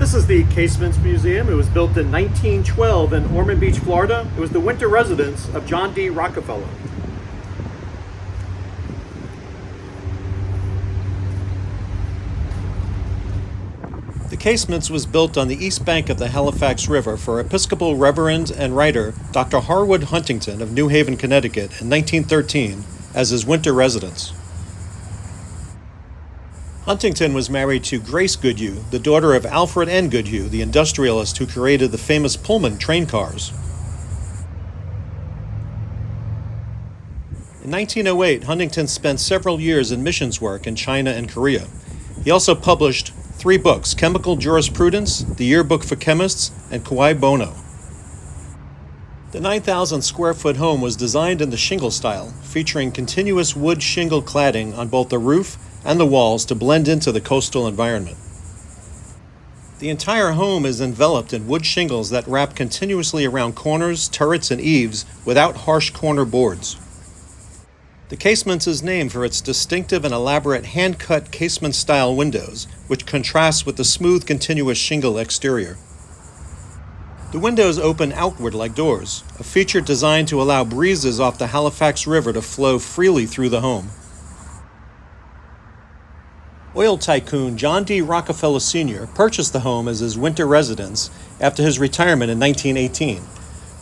This is the Casements Museum. It was built in 1912 in Ormond Beach, Florida. It was the winter residence of John D. Rockefeller. The Casements was built on the east bank of the Halifax River for Episcopal Reverend and writer Dr. Harwood Huntington of New Haven, Connecticut in 1913 as his winter residence. Huntington was married to Grace Goodhue, the daughter of Alfred N. Goodhue, the industrialist who created the famous Pullman train cars. In 1908, Huntington spent several years in missions work in China and Korea. He also published 3 books: Chemical Jurisprudence, The Yearbook for Chemists, and Cui Bono. The 9,000 square foot home was designed in the shingle style, featuring continuous wood shingle cladding on both the roof and the walls to blend into the coastal environment. The entire home is enveloped in wood shingles that wrap continuously around corners, turrets, and eaves without harsh corner boards. The Casements is named for its distinctive and elaborate hand-cut casement-style windows, which contrasts with the smooth, continuous shingle exterior. The windows open outward like doors, a feature designed to allow breezes off the Halifax River to flow freely through the home. Oil tycoon John D. Rockefeller Sr. purchased the home as his winter residence after his retirement in 1918.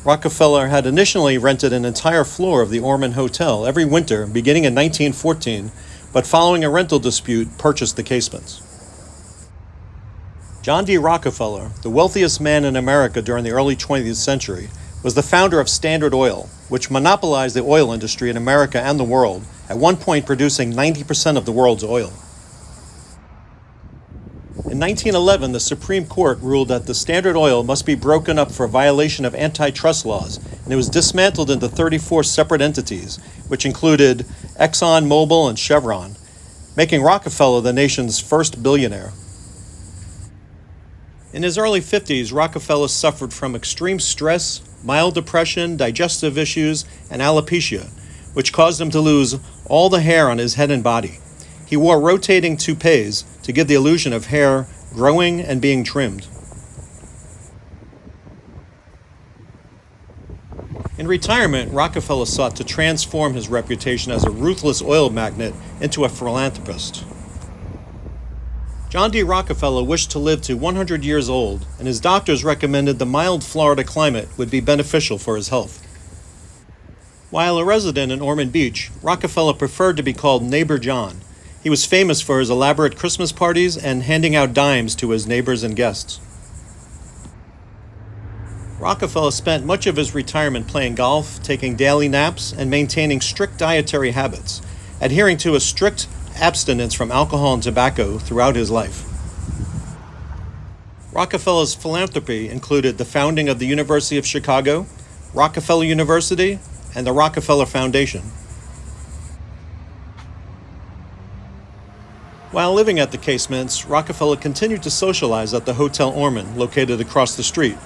Rockefeller had initially rented an entire floor of the Ormond Hotel every winter beginning in 1914, but following a rental dispute, purchased the Casements. John D. Rockefeller, the wealthiest man in America during the early 20th century, was the founder of Standard Oil, which monopolized the oil industry in America and the world, at one point producing 90% of the world's oil. In 1911, the Supreme Court ruled that the Standard Oil must be broken up for violation of antitrust laws, and it was dismantled into 34 separate entities, which included Exxon, Mobil, and Chevron, making Rockefeller the nation's first billionaire. In his early 50s, Rockefeller suffered from extreme stress, mild depression, digestive issues, and alopecia, which caused him to lose all the hair on his head and body. He wore rotating toupees to give the illusion of hair growing and being trimmed. In retirement, Rockefeller sought to transform his reputation as a ruthless oil magnate into a philanthropist. John D. Rockefeller wished to live to 100 years old, and his doctors recommended the mild Florida climate would be beneficial for his health. While a resident in Ormond Beach, Rockefeller preferred to be called Neighbor John. He was famous for his elaborate Christmas parties and handing out dimes to his neighbors and guests. Rockefeller spent much of his retirement playing golf, taking daily naps, and maintaining strict dietary habits, adhering to a strict abstinence from alcohol and tobacco throughout his life. Rockefeller's philanthropy included the founding of the University of Chicago, Rockefeller University, and the Rockefeller Foundation. While living at the Casements, Rockefeller continued to socialize at the Hotel Ormond, located across the street,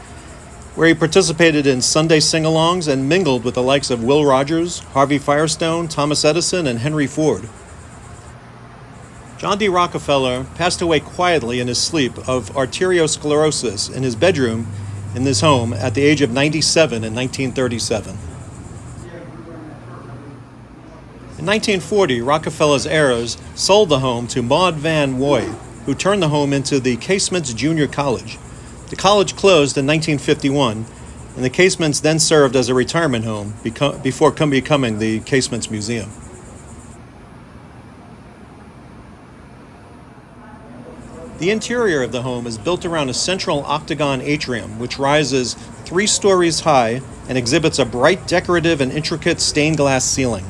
where he participated in Sunday sing-alongs and mingled with the likes of Will Rogers, Harvey Firestone, Thomas Edison, and Henry Ford. John D. Rockefeller passed away quietly in his sleep of arteriosclerosis in his bedroom in his home at the age of 97 in 1937. In 1940, Rockefeller's heirs sold the home to Maud Van Woy, who turned the home into the Casements Junior College. The college closed in 1951, and the Casements then served as a retirement home before becoming the Casements Museum. The interior of the home is built around a central octagon atrium, which rises 3 stories high and exhibits a bright, decorative, and intricate stained glass ceiling.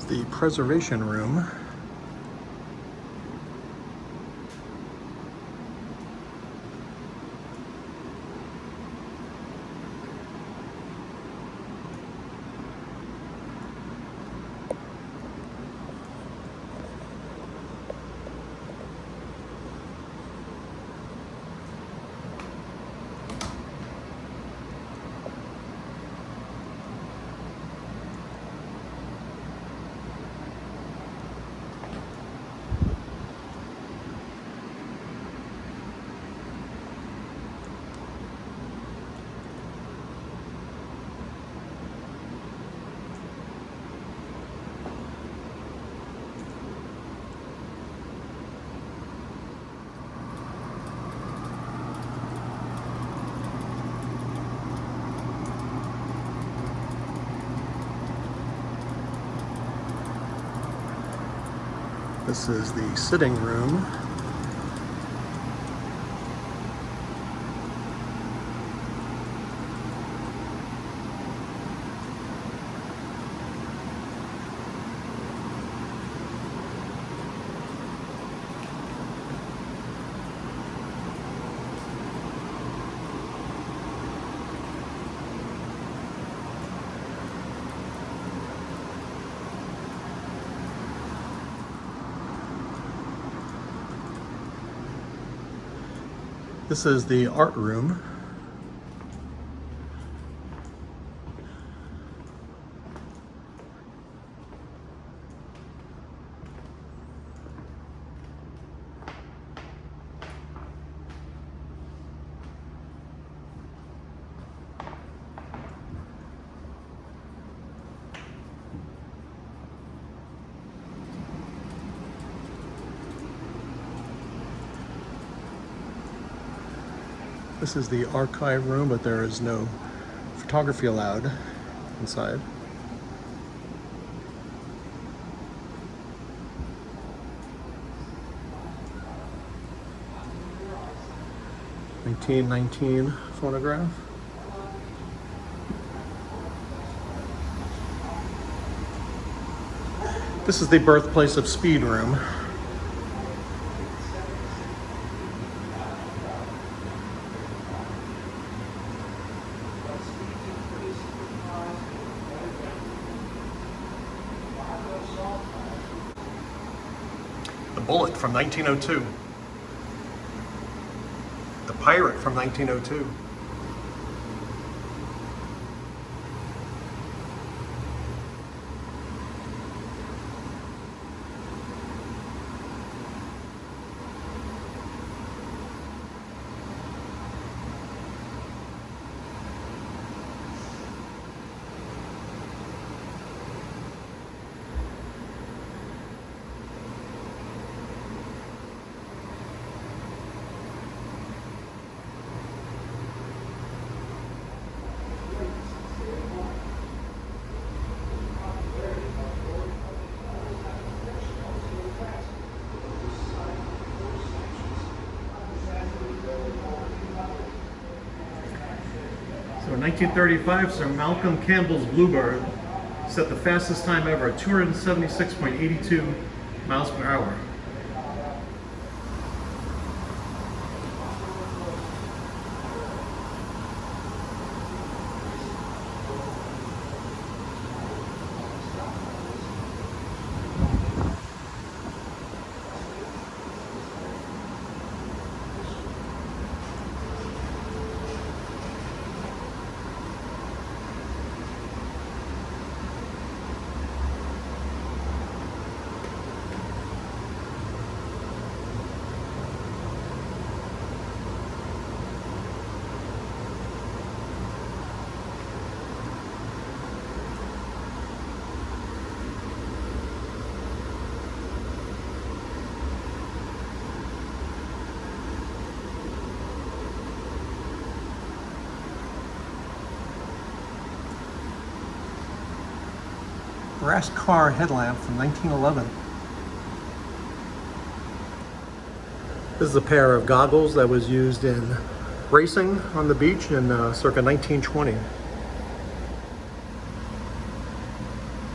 the preservation room. This is the sitting room. This is the art room. This is the archive room, but there is no photography allowed inside. A 1919 phonograph. This is the birthplace of speed room. The Bullet from 1902. The Pirate from 1902. So in 1935, Sir Malcolm Campbell's Bluebird set the fastest time ever at 276.82 miles per hour. Brass car headlamp from 1911. This is a pair of goggles that was used in racing on the beach in circa 1920.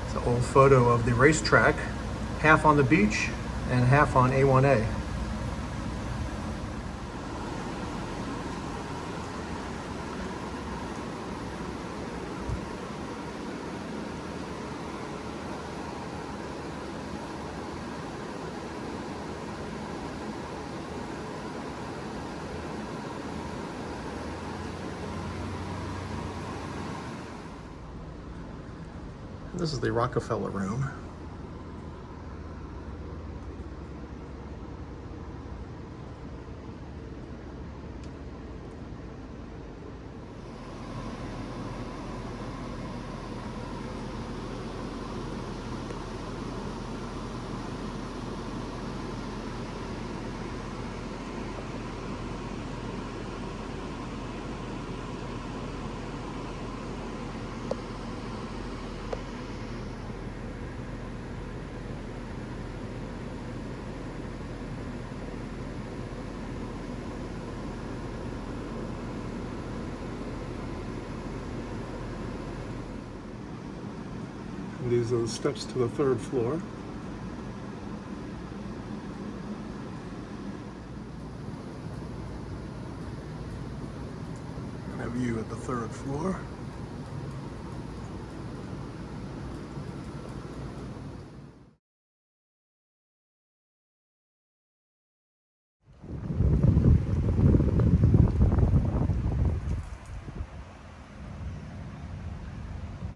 It's couple photo of the racetrack, half on the beach and half on A1A. This is the Rockefeller room. And these are the steps to the third floor. And a view at the third floor.